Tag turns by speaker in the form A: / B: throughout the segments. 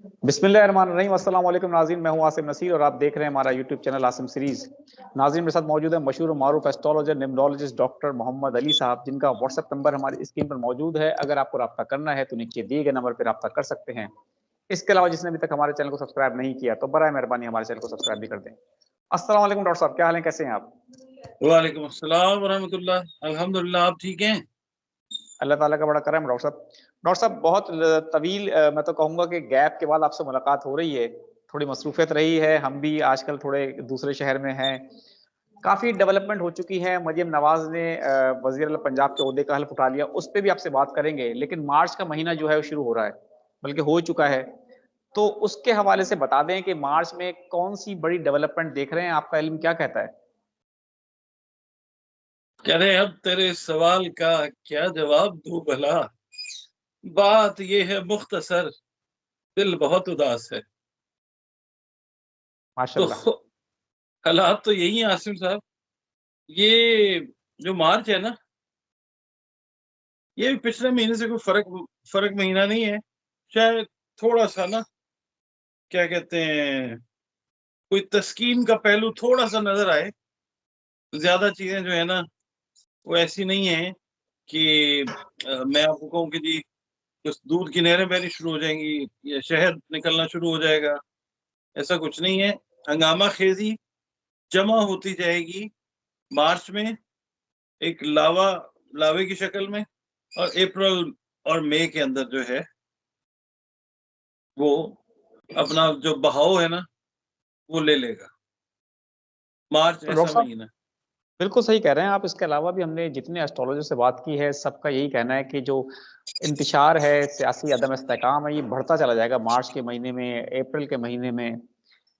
A: बिस्मिल्लाहिर्रहमानिर्रहीम। अस्सलाम वालेकुम नाज़रीन, मैं हूं आसिम नसीर और आप देख रहे हैं हमारा यूट्यूब चैनल आसिम सीरीज। नाज़रीन, मेरे साथ मौजूद है मशहूर और मारूफ एस्ट्रोलॉजर निम्नोलॉजिस्ट डॉक्टर मोहम्मद अली साहब, जिनका व्हाट्सएप नंबर हमारी स्क्रीन पर मौजूद है। अगर आपको रब्ता करना है तो नीचे दिए गए नंबर पर रब्ता कर सकते हैं। इसके अलावा जिसने अभी तक हमारे चैनल को सब्सक्राइब नहीं किया तो बराए मेहरबानी हमारे चैनल को सब्सक्राइब भी कर दें। अस्सलाम वालेकुम डॉक्टर साहब, क्या हाल है, कैसे हैं आप?
B: वालेकुम अस्सलाम वरहमतुल्लाह। अल्हम्दुलिल्लाह, आप ठीक हैं?
A: अल्लाह ताला का बड़ा करम। डॉक्टर साहब, बहुत तवील मैं तो कहूँगा कि गैप के बाद आपसे मुलाकात हो रही है। थोड़ी मसरूफियत रही है, हम भी आजकल थोड़े दूसरे शहर में हैं। काफ़ी डेवलपमेंट हो चुकी है। मरियम नवाज़ ने वज़ीर आला पंजाब के ओहदे का हल्फ उठा लिया, उस पे भी आपसे बात करेंगे। लेकिन मार्च का महीना जो है वो शुरू हो रहा है, बल्कि हो चुका है। तो उसके हवाले से बता दें कि मार्च में कौन-सी बड़ी डेवलपमेंट देख रहे हैं? आपका इल्म क्या कहता है?
B: कह रहे अब तेरे सवाल का क्या जवाब दूं भला। बात ये है मुख्तसर, दिल बहुत उदास है। तो
A: माशाल्लाह।
B: हालात तो यही है आसिम साहब। ये जो मार्च है ना, ये भी पिछले महीने से कोई फर्क फर्क महीना नहीं है। शायद थोड़ा सा ना, क्या कहते हैं, कोई तस्कीन का पहलू थोड़ा सा नजर आए। ज्यादा चीजें जो है ना, वो ऐसी नहीं है कि मैं आपको कहूँ कि जी बस दूध की नहरें बहनी शुरू हो जाएंगी या शहद निकलना शुरू हो जाएगा। ऐसा कुछ नहीं है। हंगामा खेजी जमा होती जाएगी मार्च में, एक लावे की शक्ल में, और अप्रैल और मई के अंदर जो है वो अपना जो बहाव है ना, वो ले लेगा। मार्च
A: तो
B: ऐसा
A: डॉक्टर साहब,
B: महीना।
A: बिल्कुल सही कह रहे हैं आप। इसके अलावा भी हमने जितने एस्ट्रोलॉजर से बात की है, सबका यही कहना है कि जो इंतशार है, सियासी अदम इस्तेहकाम है, ये बढ़ता चला जाएगा मार्च के महीने में, अप्रैल के महीने में।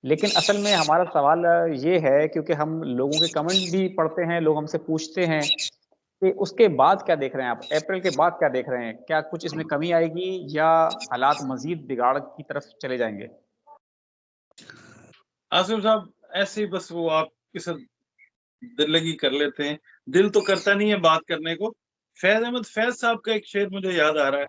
A: लेकिन असल में हमारा सवाल ये है, क्योंकि हम लोगों के कमेंट भी पढ़ते हैं, लोग हमसे पूछते हैं कि उसके बाद क्या देख रहे हैं आप? अप्रैल के बाद क्या देख रहे हैं? क्या कुछ इसमें कमी आएगी या हालात मज़ीद बिगाड़ की तरफ चले जाएँगे?
B: आसिम साहब, ऐसे ही बस वो आपके साथ दिल लगी कर लेते हैं। दिल तो करता नहीं है बात करने को। फैज अहमद फैज साहब का एक शेर मुझे याद आ रहा है,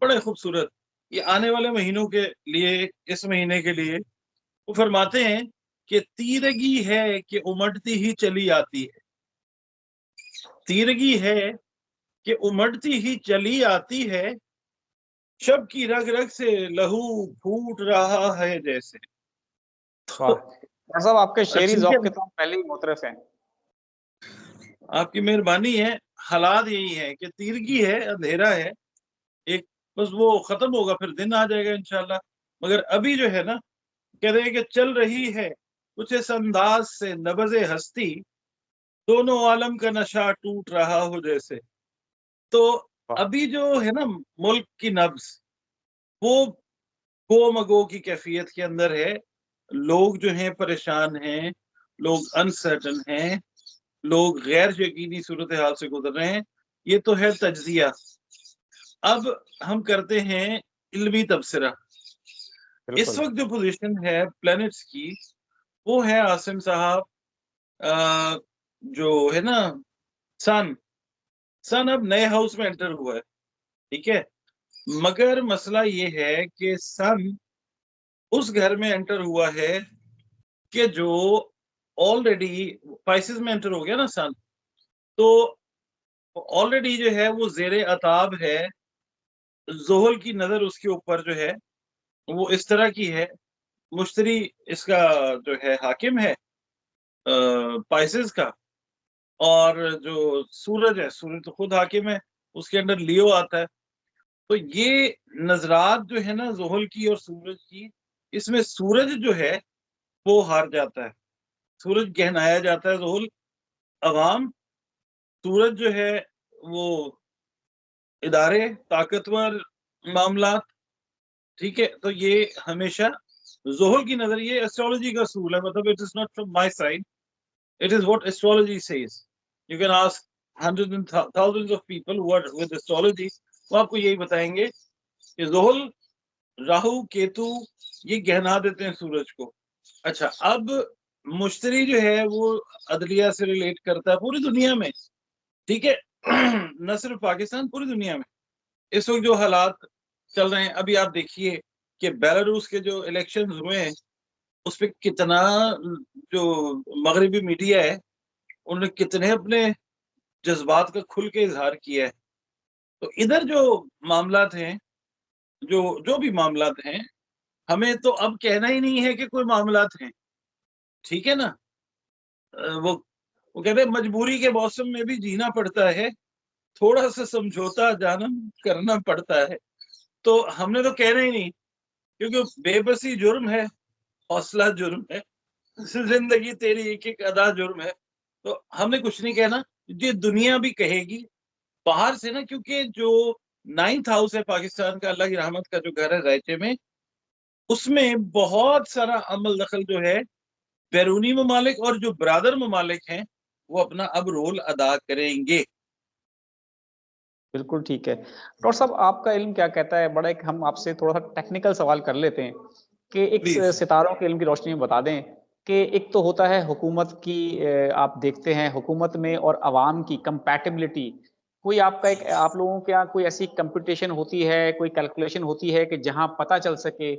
B: बड़े खूबसूरत। ये आने वाले महीनों के लिए, इस महीने के लिए वो फरमाते हैं कि तीरगी है कि उमड़ती ही चली आती है। तीरगी है कि उमड़ती ही चली आती है, शब की रग रग से लहू फूट रहा है जैसे।
A: वाह!
B: तो
A: डॉक्टर साहब, आपके शेरी
B: ठीक है,
A: ज़ौक़ के तो हम पहले ही मुतरफ़ हैं।
B: आपकी मेहरबानी है। हालात यही है कि तीरगी है, अंधेरा है एक, बस वो खत्म होगा, फिर दिन आ जाएगा इंशाल्लाह। मगर अभी जो है ना, कह रहे हैं कि चल रही है कुछ इस अंदाज से नबज़े हस्ती, दोनों आलम का नशा टूट रहा हो जैसे। तो
A: वाह!
B: अभी जो है ना, मुल्क की नब्ज वो गो मगो की कैफियत के अंदर है। लोग जो हैं परेशान हैं, लोग अनसर्टन हैं, लोग गैर यकीनी सूरत हाल से गुजर रहे हैं। ये तो है तज्जिया। अब हम करते हैं इल्मी तबसरा। इस
A: बिल्कुल।
B: वक्त जो पोजीशन है प्लैनेट्स की, वो है आसिम साहब, अ, जो है ना, सन सन अब नए हाउस में एंटर हुआ है। ठीक है, मगर मसला ये है कि सन उस घर में एंटर हुआ है कि जो ऑलरेडी पाइसेस में एंटर हो गया ना सन। तो ऑलरेडी जो है वो जेरे अताब है। जोहल की नजर उसके ऊपर जो है वो इस तरह की है। मुश्तरी इसका जो है हाकिम है पाइसेस का। और जो सूरज है, सूरज तो खुद हाकिम है, उसके अंडर लियो आता है। तो ये नजरात जो है ना जोहल की और सूरज की, इसमें सूरज जो है वो हार जाता है। सूरज गहनाया जाता है। जोहल अवाम, सूरज जो है वो इदारे, ताकतवर मामला। ठीक है, तो ये हमेशा जोहल की नजर, ये एस्ट्रोलॉजी का असूल है। मतलब it is not from my side, it is what astrology says. You can ask hundreds and thousands of people who are with astrology, वो आपको यही बताएंगे कि जोहल, राहु, केतु ये गहना देते हैं सूरज को। अच्छा, अब मुश्तरी जो है वो अदलिया से रिलेट करता है पूरी दुनिया में। ठीक है, न सिर्फ पाकिस्तान, पूरी दुनिया में इस वक्त जो हालात चल रहे हैं, अभी आप देखिए کہ بیلاروس کے جو الیکشن ہوئے ہیں اس پہ کتنا جو مغربی میڈیا ہے انہوں نے کتنے اپنے جذبات کا کھل کے اظہار کیا ہے. تو ادھر جو معاملات ہیں جو بھی معاملات ہیں ہمیں تو اب کہنا ہی نہیں ہے کہ کوئی معاملات ہیں, ٹھیک ہے نا. وہ کہتے ہیں مجبوری کے موسم میں بھی جینا پڑتا ہے, تھوڑا سا سمجھوتا جانم کرنا پڑتا ہے. تو ہم نے تو کہنا ہی نہیں, کیونکہ بے بسی جرم ہے, حوصلہ جرم ہے, زندگی تیری ایک ایک ادا جرم ہے. تو ہم نے کچھ نہیں کہنا, یہ دنیا بھی کہے گی باہر سے نا, کیونکہ جو 9th ہاؤس ہے پاکستان کا, اللہ کی رحمت کا جو گھر ہے رائچے میں, اس میں بہت سارا عمل دخل جو ہے بیرونی ممالک اور جو برادر ممالک ہیں وہ اپنا اب رول ادا کریں گے.
A: بالکل ٹھیک ہے. ڈاکٹر صاحب آپ کا علم کیا کہتا ہے, بڑا ایک ہم آپ سے تھوڑا سا ٹیکنیکل سوال کر لیتے ہیں کہ ایک
B: پلیز.
A: ستاروں کے علم کی روشنی میں بتا دیں کہ ایک تو ہوتا ہے حکومت کی, آپ دیکھتے ہیں حکومت میں اور عوام کی کمپیٹیبلٹی, کوئی آپ کا ایک آپ لوگوں کے یہاں کوئی ایسی کمپٹیشن ہوتی ہے, کوئی کیلکولیشن ہوتی ہے کہ جہاں پتہ چل سکے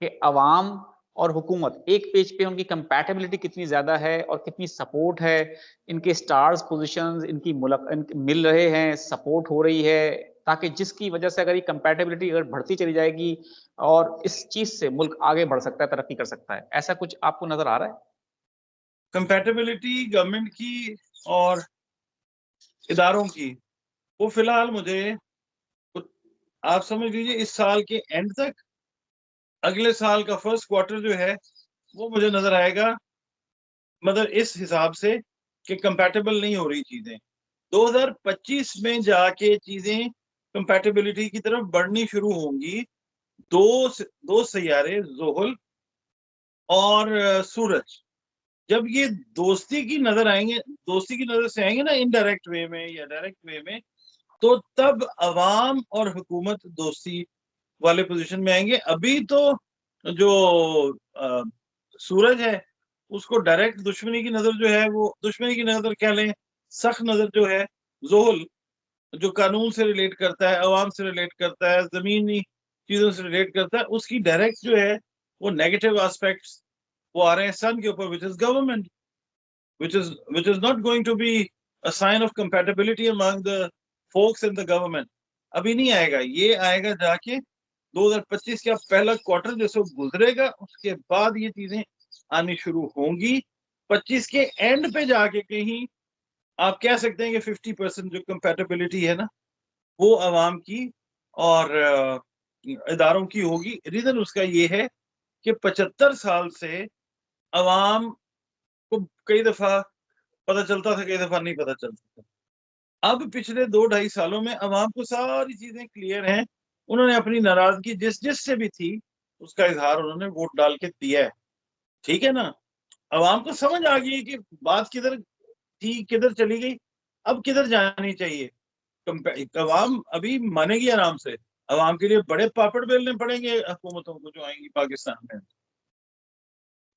A: کہ عوام اور حکومت ایک پیج پہ ان کی کمپیٹیبلٹی کتنی زیادہ ہے اور کتنی سپورٹ ہے, ان کے سٹارز پوزیشنز ان کی مل رہے ہیں, سپورٹ ہو رہی ہے, تاکہ جس کی وجہ سے اگر یہ کمپیٹیبلٹی اگر بڑھتی چلی جائے گی اور اس چیز سے ملک آگے بڑھ سکتا ہے, ترقی کر سکتا ہے, ایسا کچھ آپ کو نظر آ رہا ہے؟
B: کمپیٹیبلٹی گورنمنٹ کی اور اداروں کی, وہ فی الحال مجھے آپ سمجھ لیجیے اس سال کے اینڈ تک, اگلے سال کا فرسٹ کوارٹر جو ہے وہ مجھے نظر آئے گا مگر اس حساب سے کہ کمپیٹیبل نہیں ہو رہی چیزیں. 2025 میں جا کے چیزیں کمپیٹیبلٹی کی طرف بڑھنی شروع ہوں گی. دو سیارے زحل اور سورج جب یہ دوستی کی نظر آئیں گے, دوستی کی نظر سے آئیں گے نا انڈائریکٹ وے میں یا ڈائریکٹ وے میں, تو تب عوام اور حکومت دوستی والے پوزیشن میں آئیں گے. ابھی تو جو سورج ہے اس کو ڈائریکٹ دشمنی کی نظر جو ہے, وہ دشمنی کی نظر کہہ لیں, سخت نظر جو ہے زحل جو قانون سے ریلیٹ کرتا ہے, عوام سے ریلیٹ کرتا ہے, زمینی چیزوں سے ریلیٹ کرتا ہے, اس کی ڈائریکٹ جو ہے وہ نیگیٹو آسپیکٹس وہ آ رہے ہیں سن کے اوپر, which is government, which is not going to be a sign of compatibility among the folks in the government. ابھی نہیں آئے گا, یہ آئے گا جا کے 2025 کا پہلا کوارٹر جیسے گزرے گا, اس کے بعد یہ چیزیں آنی شروع ہوں گی. 25 کے اینڈ پہ جا کے کہیں آپ کہہ سکتے ہیں کہ 50% جو کمپیٹیبلٹی ہے نا وہ عوام کی اور اداروں کی ہوگی. ریزن اس کا یہ ہے کہ 75 سال سے عوام کو کئی دفعہ پتہ چلتا تھا, کئی دفعہ نہیں پتہ چلتا تھا. اب پچھلے 2-2.5 سالوں میں عوام کو ساری چیزیں کلیئر ہیں, انہوں نے اپنی ناراضگی جس سے بھی تھی اس کا اظہار انہوں نے ووٹ ڈال کے دیا ہے, ٹھیک ہے نا. عوام کو سمجھ آ گئی کہ بات کدھر تھی, کدھر چلی گئی, اب کدھر جانی چاہیے. عوام ابھی مانے گی آرام سے, عوام کے لیے بڑے پاپڑ بیلنے پڑیں گے حکومتوں کو جو آئیں گی پاکستان میں.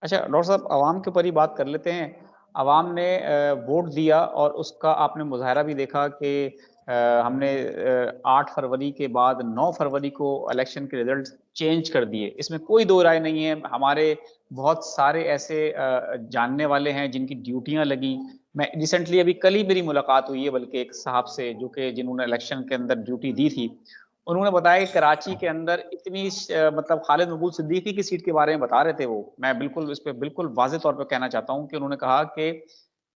A: اچھا ڈاکٹر صاحب, عوام کے اوپر ہی بات کر لیتے ہیں. عوام نے ووٹ دیا اور اس کا آپ نے مظاہرہ بھی دیکھا کہ ہم نے 8 فروری کے بعد 9 فروری کو الیکشن کے ریزلٹ چینج کر دیے, اس میں کوئی دو رائے نہیں ہے. ہمارے بہت سارے ایسے جاننے والے ہیں جن کی ڈیوٹیاں لگیں. میں ریسنٹلی ابھی کل ہی میری ملاقات ہوئی ہے بلکہ ایک صاحب سے جو کہ جنہوں نے الیکشن کے اندر ڈیوٹی دی تھی, انہوں نے بتایا کہ کراچی کے اندر اتنی مطلب خالد مقبول صدیقی کی سیٹ کے بارے میں بتا رہے تھے وہ, میں بالکل اس پہ بالکل واضح طور پہ کہنا چاہتا ہوں کہ انہوں نے کہا کہ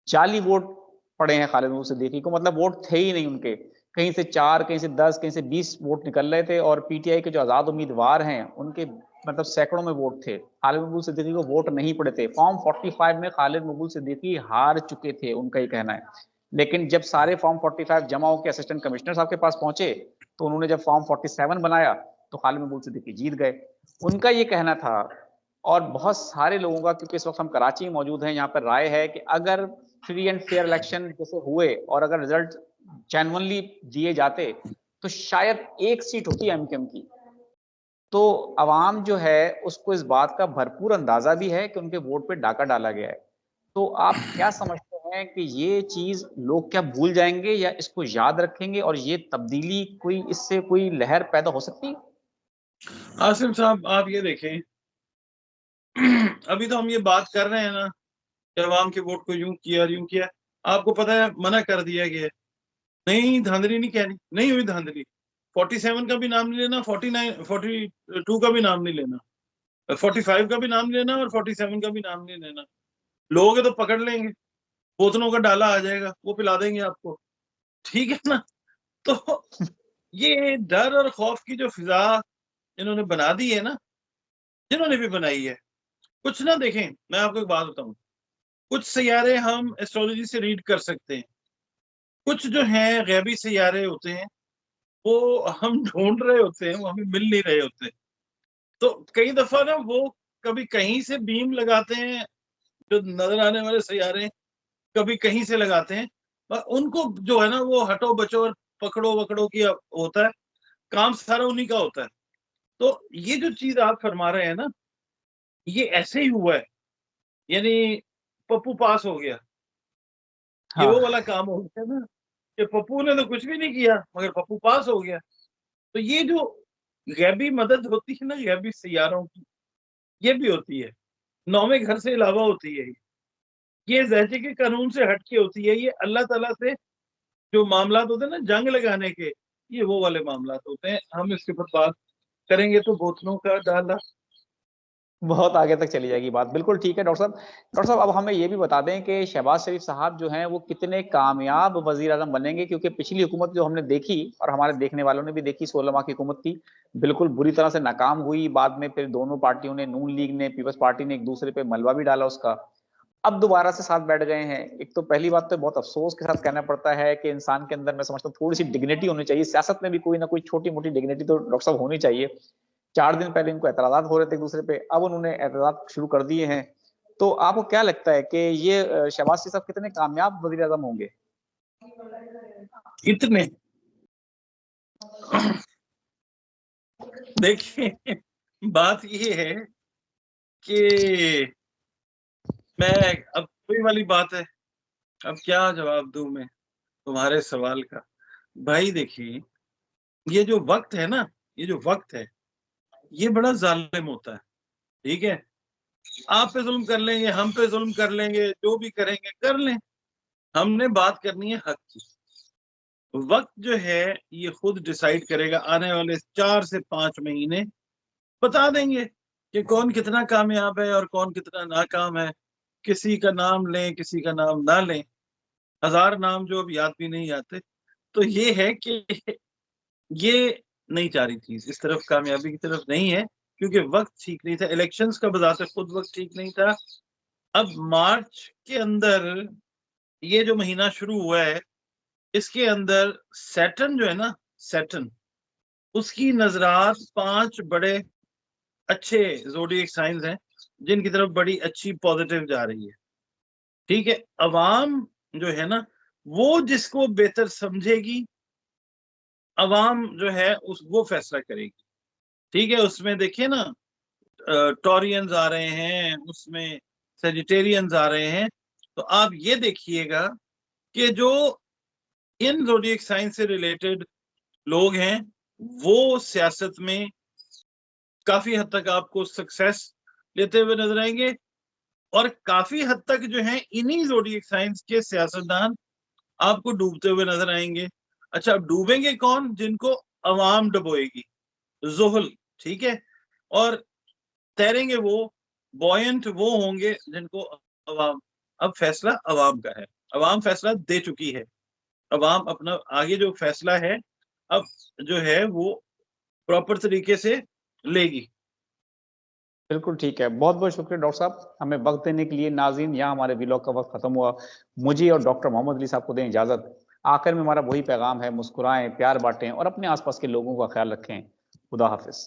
A: 40 ووٹ پڑے ہیں خالد مقبول صدیقی کو, مطلب ووٹ تھے ہی نہیں ان کے, کہیں سے 4 کہیں سے 10 کہیں سے 20 ووٹ نکل رہے تھے, اور پی ٹی آئی کے جو آزاد امیدوار ہیں ان کے مطلب سینکڑوں میں ووٹ تھے, خالد مقبول صدیقی کو ووٹ نہیں پڑے تھے. فارم 45 میں خالد مقبول صدیقی ہار چکے تھے, ان کا یہ کہنا ہے. لیکن جب سارے فارم 45 جمع ہو کے اسسٹنٹ کمشنر صاحب کے پاس پہنچے تو انہوں نے جب فارم 47 بنایا تو خالد مقبول صدیقی جیت گئے. ان کا یہ کہنا تھا, اور بہت سارے لوگوں کا, کیونکہ اس وقت ہم کراچی میں موجود ہیں, یہاں پر رائے ہے کہ اگر فری اینڈ فیئر الیکشن جیسے ہوئے اور اگر رزلٹ جینونلی دیے جاتے تو شاید ایک سیٹ ہوتی ایم کیو ایم کی. تو عوام جو ہے اس کو اس بات کا بھرپور اندازہ بھی ہے کہ ان کے ووٹ پہ ڈاکہ ڈالا گیا ہے. تو آپ کیا سمجھتے ہیں کہ یہ چیز لوگ کیا بھول جائیں گے یا اس کو یاد رکھیں گے, اور یہ تبدیلی کوئی اس سے کوئی لہر پیدا ہو سکتی ہے؟
B: आसिम साहब आप ये देखें, अभी तो हम ये बात कर रहे हैं ना कि अवाम के वोट को यूं किया यूं किया, आपको पता है मना कर दिया गया है, नहीं धांधली नहीं कहनी, नहीं हुई धांधली। 47 का भी नाम नहीं लेना, 49 42 का भी नाम नहीं लेना, 45 का भी नाम नहीं लेना और 47 का भी नाम नहीं लेना। लोग तो पकड़ लेंगे, बोतलों का डाला आ जाएगा, वो पिला देंगे आपको, ठीक है ना। तो ये डर और खौफ की जो फिजा इन्होंने बना दी है ना, जिन्होंने भी बनाई है, कुछ ना देखें, मैं आपको एक बात बताऊं, कुछ सैयारे हम एस्ट्रोलॉजी से रीड कर सकते हैं, कुछ जो हैं गैबी सैयारे होते हैं वो हम ढूंढ रहे होते हैं, वो हमें मिल नहीं रहे होते। तो कई दफा ना वो कभी कहीं से बीम लगाते हैं, जो नजर आने वाले सैयारे कभी कहीं से लगाते हैं, और उनको जो है ना वो हटो बचो और पकड़ो वकड़ो की होता है, काम सारा उन्हीं का होता है। तो ये जो चीज आप फरमा रहे हैं ना, ये ऐसे ही हुआ है, यानी पप्पू पास हो गया, ये वो वाला
A: हाँ,
B: काम हो गया ना कि पप्पू ने तो कुछ भी नहीं किया मगर पप्पू पास हो गया। तो ये जो गैबी मदद होती है ना गैबी सैयारों की, ये भी होती है, नौवें घर से अलावा होती है, ये ज़हचे के कानून से हट के होती है, ये अल्लाह ताला से जो मामलात होते हैं ना जंग लगाने के, ये वो वाले मामलात होते हैं। हम इसके ऊपर बात करेंगे तो बोतलों का डाला।
A: बहुत आगे तक चली जाएगी बात। बिल्कुल ठीक है डॉक्टर साहब। डॉक्टर साहब अब हमें ये भी बता दें कि शहबाज शरीफ साहब जो हैं वो कितने कामयाब वजीर आजम बनेंगे, क्योंकि पिछली हुकूमत जो हमने देखी और हमारे देखने वालों ने भी देखी, 16 माह की हुकूमत थी, बिल्कुल बुरी तरह से नाकाम हुई। बाद में फिर दोनों पार्टियों ने, नून लीग ने, पीपल्स पार्टी ने एक दूसरे पे मलबा भी डाला उसका। अब दोबारा से साथ बैठ गए हैं। एक तो पहली बात तो बहुत अफसोस के साथ कहना पड़ता है कि इंसान के अंदर मैं समझता हूँ थोड़ी सी डिग्निटी होनी चाहिए, सियासत में भी कोई ना कोई छोटी मोटी डिग्निटी तो डॉक्टर साहब होनी चाहिए। 4 दिन पहले इनको एतराजात हो रहे थे एक दूसरे पे, अब उन्होंने एतराजात शुरू कर दिए हैं। तो आपको क्या लगता है कि ये शहबाज शरीफ साहब कितने कामयाब वजीर आजम होंगे?
B: कितने देखिए, बात ये है कि मैं, अब वही वाली बात है, अब क्या जवाब दूं मैं तुम्हारे सवाल का। भाई देखिए, ये जो वक्त है ना, ये जो वक्त है ये बड़ा जालिम होता है, ठीक है। आप पे जुल्म कर लेंगे, हम पे जुल्म कर लेंगे, जो भी करेंगे कर लें, हमने बात करनी है हक की। वक्त जो है ये खुद डिसाइड करेगा, आने वाले 4 से 5 महीने बता देंगे कि कौन कितना कामयाब है और कौन कितना नाकाम है। किसी का नाम लें, किसी का नाम ना लें, 1000 नाम जो अब याद भी नहीं आते। तो ये है कि ये नहीं जा रही चीज इस तरफ, कामयाबी की तरफ नहीं है, क्योंकि वक्त ठीक नहीं था, इलेक्शंस का बजाते खुद वक्त ठीक नहीं था। अब मार्च के अंदर ये जो महीना शुरू हुआ है, इसके अंदर सैटर्न जो है ना, सैटर्न उसकी नजरात 5 बड़े अच्छे ज़ोडिएक साइंस हैं जिनकी तरफ बड़ी अच्छी पॉजिटिव जा रही है, ठीक है। अवाम जो है ना वो जिसको बेहतर समझेगी, अवाम जो है उस वो फैसला करेगी, ठीक है। उसमें देखिए ना, टॉरियंस आ रहे हैं, उसमें सेजिटेरियंस आ रहे हैं। तो आप ये देखिएगा कि जो इन ज़ोडिएक साइंस से रिलेटेड लोग हैं वो सियासत में काफी हद तक आपको सक्सेस लेते हुए नजर आएंगे, और काफी हद तक जो है इन्हीं ज़ोडिएक साइंस के सियासतदान आपको डूबते हुए नजर आएंगे। अच्छा, अब डूबेंगे कौन? जिनको अवाम डुबोएगी, जुहल, ठीक है। और तैरेंगे वो, बॉयंट वो होंगे जिनको अवाम, अब फैसला अवाम का है, अवाम फैसला दे चुकी है, अवाम अपना आगे जो फैसला है अब जो है वो प्रॉपर तरीके से लेगी।
A: बिल्कुल ठीक है। बहुत बहुत शुक्रिया डॉक्टर साहब हमें वक्त देने के लिए। नाज़रीन, यहाँ हमारे व्लॉग का वक्त खत्म हुआ। मुझे और डॉक्टर मोहम्मद अली साहब को दें इजाजत। आखिर में हमारा वही पैगाम है, मुस्कुराएं, प्यार बांटें और अपने आसपास के लोगों का ख्याल रखें। खुदा हाफिज।